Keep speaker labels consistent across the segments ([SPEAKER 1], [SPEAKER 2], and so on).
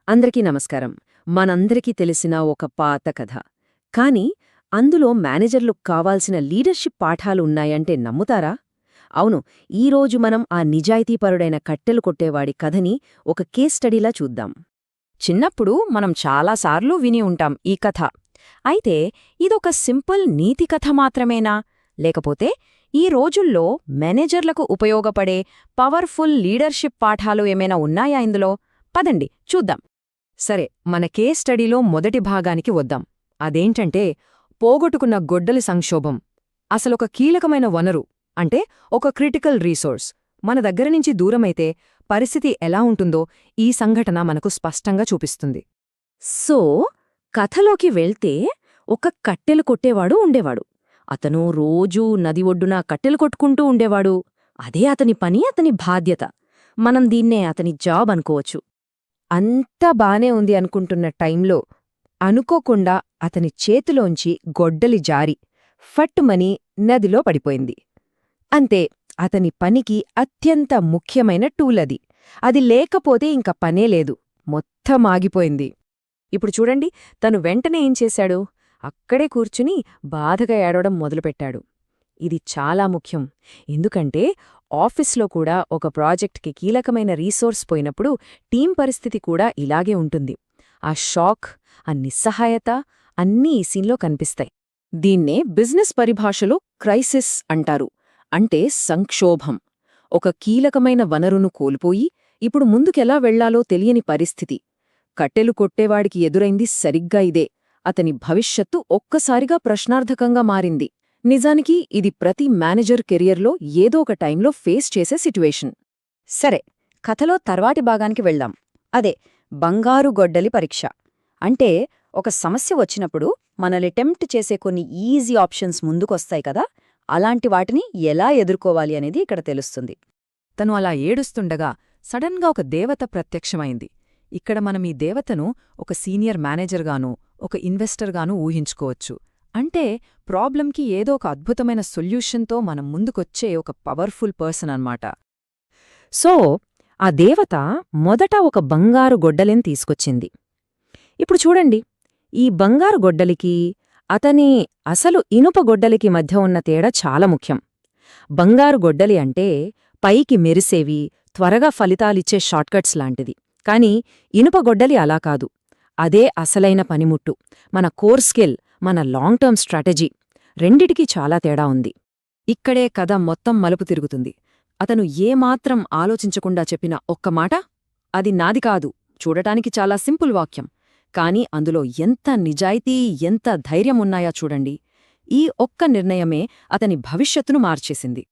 [SPEAKER 1] అందరికీ నమస్కారం. మనందరికీ తెలిసిన ఒక పాత కథ. కానీ అందులో మేనేజర్లకు కావాల్సిన లీడర్షిప్ పాఠాలు ఉన్నాయంటే నమ్ముతారా? అవును, ఈరోజు మనం ఆ నిజాయితీపరుడైన కట్టెలు కొట్టేవాడి కథని ఒక కేస్ స్టడీలా చూద్దాం.
[SPEAKER 2] చిన్నప్పుడు మనం చాలాసార్లు విని ఉంటాం ఈ కథ. అయితే ఇదొక సింపుల్ నీతి కథ మాత్రమేనా? లేకపోతే ఈ రోజుల్లో మేనేజర్లకు ఉపయోగపడే పవర్ఫుల్ లీడర్షిప్ పాఠాలు ఏమైనా ఉన్నాయా ఇందులో? పదండి చూద్దాం.
[SPEAKER 1] సరే, మన కేస్ స్టడీలో మొదటి భాగానికి వద్దాం. అదేంటంటే పోగొట్టుకున్న గొడ్డలి సంక్షోభం. అసలొక కీలకమైన వనరు, అంటే ఒక క్రిటికల్ రీసోర్స్ మన దగ్గరనుంచి దూరమైతే పరిస్థితి ఎలా ఉంటుందో ఈ సంఘటన మనకు స్పష్టంగా చూపిస్తుంది.
[SPEAKER 2] సో కథలోకి వెళ్తే ఒక కట్టెలు కొట్టేవాడు ఉండేవాడు. అతను రోజూ నది ఒడ్డున కట్టెలు కొట్టుకుంటూ ఉండేవాడు. అదే అతని పని, అతని బాధ్యత. మనం దీన్నే అతని జాబ్ అనుకోవచ్చు. అంతా బానే ఉంది అనుకుంటున్న టైంలో అనుకోకుండా అతని చేతిలోంచి గొడ్డలి జారి ఫట్టుమని నదిలో పడిపోయింది. అంతే, అతని పనికి అత్యంత ముఖ్యమైన టూలది. అది లేకపోతే ఇంక పనే లేదు, మొత్తం ఆగిపోయింది. ఇప్పుడు చూడండి, తను వెంటనే ఏం చేశాడు? అక్కడే కూర్చుని బాధగా ఏడవడం మొదలుపెట్టాడు. ఇది చాలా ముఖ్యం. ఎందుకంటే ఆఫీస్లో కూడా ఒక ప్రాజెక్ట్కి కీలకమైన రీసోర్స్ పోయినప్పుడు టీం పరిస్థితి కూడా ఇలాగే ఉంటుంది. ఆ షాక్, ఆ నిస్సహాయత అన్నీ ఈ సీన్లో కనిపిస్తాయి.
[SPEAKER 1] దీన్నే బిజినెస్ పరిభాషలో క్రైసిస్ అంటారు. అంటే సంక్షోభం. ఒక కీలకమైన వనరును కోల్పోయి ఇప్పుడు ముందుకెలా వెళ్లాలో తెలియని పరిస్థితి. కట్టెలు కొట్టేవాడికి ఎదురైంది సరిగ్గా ఇదే. అతని భవిష్యత్తు ఒక్కసారిగా ప్రశ్నార్థకంగా మారింది. నిజానికి ఇది ప్రతి మేనేజర్ కెరియర్లో ఏదో ఒక టైంలో ఫేస్ చేసే సిట్యువేషన్.
[SPEAKER 2] సరే, కథలో తర్వాటి భాగానికి వెళ్దాం. అదే బంగారు గొడ్డలి పరీక్ష. అంటే ఒక సమస్య వచ్చినప్పుడు మనల్ని టెంప్ట్ చేసే కొన్ని ఈజీ ఆప్షన్స్ ముందుకొస్తాయి కదా, అలాంటి వాటిని ఎలా ఎదుర్కోవాలి అనేది ఇక్కడ తెలుస్తుంది.
[SPEAKER 1] తను అలా ఏడుస్తుండగా సడన్గా ఒక దేవత ప్రత్యక్షమైంది. ఇక్కడ మనం ఈ దేవతను ఒక సీనియర్ మేనేజర్గానూ ఒక ఇన్వెస్టర్గానూ ఊహించుకోవచ్చు. అంటే ప్రాబ్లంకి ఏదో ఒక అద్భుతమైన సొల్యూషన్తో మనం ముందుకొచ్చే ఒక పవర్ఫుల్ పర్సన్ అన్నమాట.
[SPEAKER 2] సో ఆ దేవత మొదట ఒక బంగారు గొడ్డలిని తీసుకొచ్చింది. ఇప్పుడు చూడండి, ఈ బంగారు గొడ్డలికి అతని అసలు ఇనుప గొడ్డలికి మధ్య ఉన్న తేడా చాలా ముఖ్యం. బంగారు గొడ్డలి అంటే పైకి మెరిసేవి, త్వరగా ఫలితాలిచ్చే షార్ట్కట్స్ లాంటిది. కాని ఇనుప గొడ్డలి అలా కాదు. అదే అసలైన పనిముట్టు, మన కోర్ స్కిల్, మన లాంగ్ టర్మ్ స్ట్రాటజీ. రెండిటికీ చాలా తేడా ఉంది.
[SPEAKER 1] ఇక్కడే కథ మొత్తం మలుపు తిరుగుతుంది. అతను ఏమాత్రం ఆలోచించకుండా చెప్పిన ఒక్క మాట, అది నాది కాదు. చూడటానికి చాలా సింపుల్ వాక్యం, కాని అందులో ఎంత నిజాయితీ, ఎంత ధైర్యమున్నాయా చూడండి. ఈ ఒక్క నిర్ణయమే అతని భవిష్యత్తును మార్చేసింది.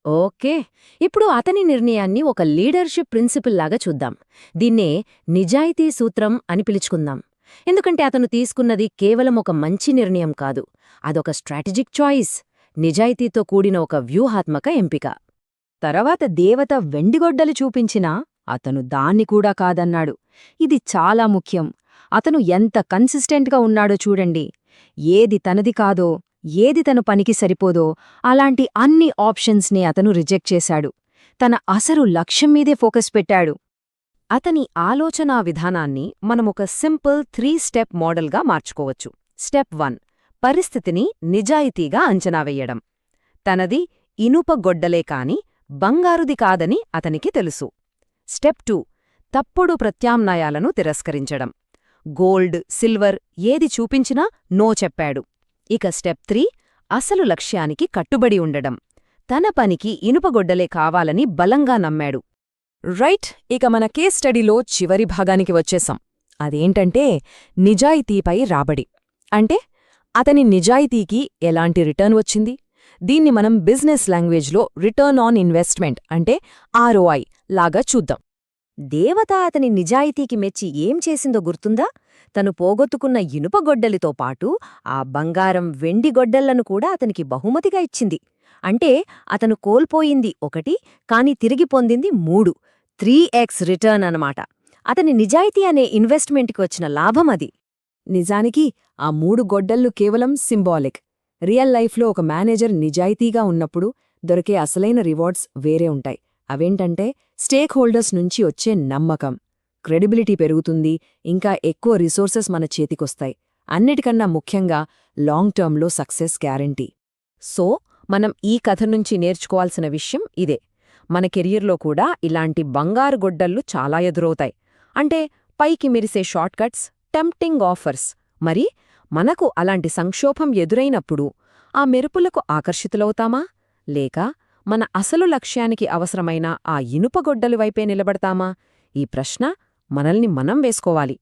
[SPEAKER 2] ఓకే, ఇప్పుడు అతని నిర్ణయాన్ని ఒక లీడర్షిప్ ప్రిన్సిపుల్ లాగా చూద్దాం. దీన్నే నిజాయితీ సూత్రం అని పిలుచుకుందాం. ఎందుకంటే అతను తీసుకున్నది కేవలం ఒక మంచి నిర్ణయం కాదు, అదొక స్ట్రాటజిక్ చాయిస్, నిజాయితీతో కూడిన ఒక వ్యూహాత్మక ఎంపిక. తర్వాత దేవత వెండిగొడ్డలి చూపించినా అతను దాన్ని కూడా కాదన్నాడు. ఇది చాలా ముఖ్యం. అతను ఎంత కన్సిస్టెంట్గా ఉన్నాడో చూడండి. ఏది తనది కాదో, ఏది తన పనికి సరిపోదో అలాంటి అన్ని ఆప్షన్స్ని అతను రిజెక్ట్ చేశాడు. తన అసలు లక్ష్యం మీదే ఫోకస్ పెట్టాడు. అతని ఆలోచనా విధానాన్ని మనమొక సింపుల్ 3 స్టెప్ మోడల్గా మార్చుకోవచ్చు. స్టెప్ 1, పరిస్థితిని నిజాయితీగా అంచనా వెయ్యడం. తనది ఇనుప గొడ్డలే కాని బంగారుది కాదని అతనికి తెలుసు. స్టెప్ 2, తప్పుడు ప్రత్యామ్నాయాలను తిరస్కరించడం. గోల్డ్, సిల్వర్ ఏది చూపించినా నో చెప్పాడు. ఇక స్టెప్ 3, అసలు లక్ష్యానికి కట్టుబడి ఉండడం. తన పనికి ఇనుపగొడ్డలే కావాలని బలంగా నమ్మాడు.
[SPEAKER 1] రైట్, ఇక మన కేస్ స్టడీలో చివరి భాగానికి వచ్చేశాం. అదేంటంటే నిజాయితీపై రాబడి. అంటే అతని నిజాయితీకి ఎలాంటి రిటర్న్ వచ్చింది? దీన్ని మనం బిజినెస్ లాంగ్వేజ్లో రిటర్న్ ఆన్ ఇన్వెస్ట్మెంట్ అంటే ROI లాగా చూద్దాం.
[SPEAKER 2] దేవత అతని నిజాయితీకి మెచ్చి ఏం చేసిందో గుర్తుందా? తను పోగొట్టుకున్న ఇనుపగొడ్డలితో పాటు ఆ బంగారం, వెండి గొడ్డళ్లను కూడా అతనికి బహుమతిగా ఇచ్చింది. అంటే అతను కోల్పోయింది 1, కాని తిరిగి పొందింది 3. 3x రిటర్న్ అనమాట. అతని నిజాయితీ అనే ఇన్వెస్ట్మెంట్కి వచ్చిన లాభం అది.
[SPEAKER 1] నిజానికి ఆ 3 గొడ్డళ్ళు కేవలం సింబాలిక్. రియల్ లైఫ్లో ఒక మేనేజర్ నిజాయితీగా ఉన్నప్పుడు దొరికే అసలైన రివార్డ్స్ వేరే ఉంటాయి. అవేంటంటే స్టేక్ హోల్డర్స్ నుంచి వచ్చే నమ్మకం, క్రెడిబిలిటీ పెరుగుతుంది, ఇంకా ఎక్కువ రిసోర్సెస్ మన చేతికొస్తాయి. అన్నిటికన్నా ముఖ్యంగా లాంగ్ టర్మ్లో సక్సెస్ గ్యారంటీ.
[SPEAKER 2] సో మనం ఈ కథ నుంచి నేర్చుకోవాల్సిన విషయం ఇదే. మన కెరియర్లో కూడా ఇలాంటి బంగారు గొడ్డళ్ళు చాలా ఎదురవుతాయి. అంటే పైకి మెరిసే షార్ట్కట్స్, టెంప్టింగ్ ఆఫర్స్. మరి మనకు అలాంటి సంక్షోభం ఎదురైనప్పుడు ఆ మెరుపులకు ఆకర్షితులవుతామా, లేక మన అసలు లక్ష్యానికి అవసరమైన ఆ ఇనుపగొడ్డలి వైపే నిలబడతామా? ఈ ప్రశ్న మనల్ని మనం వేసుకోవాలి.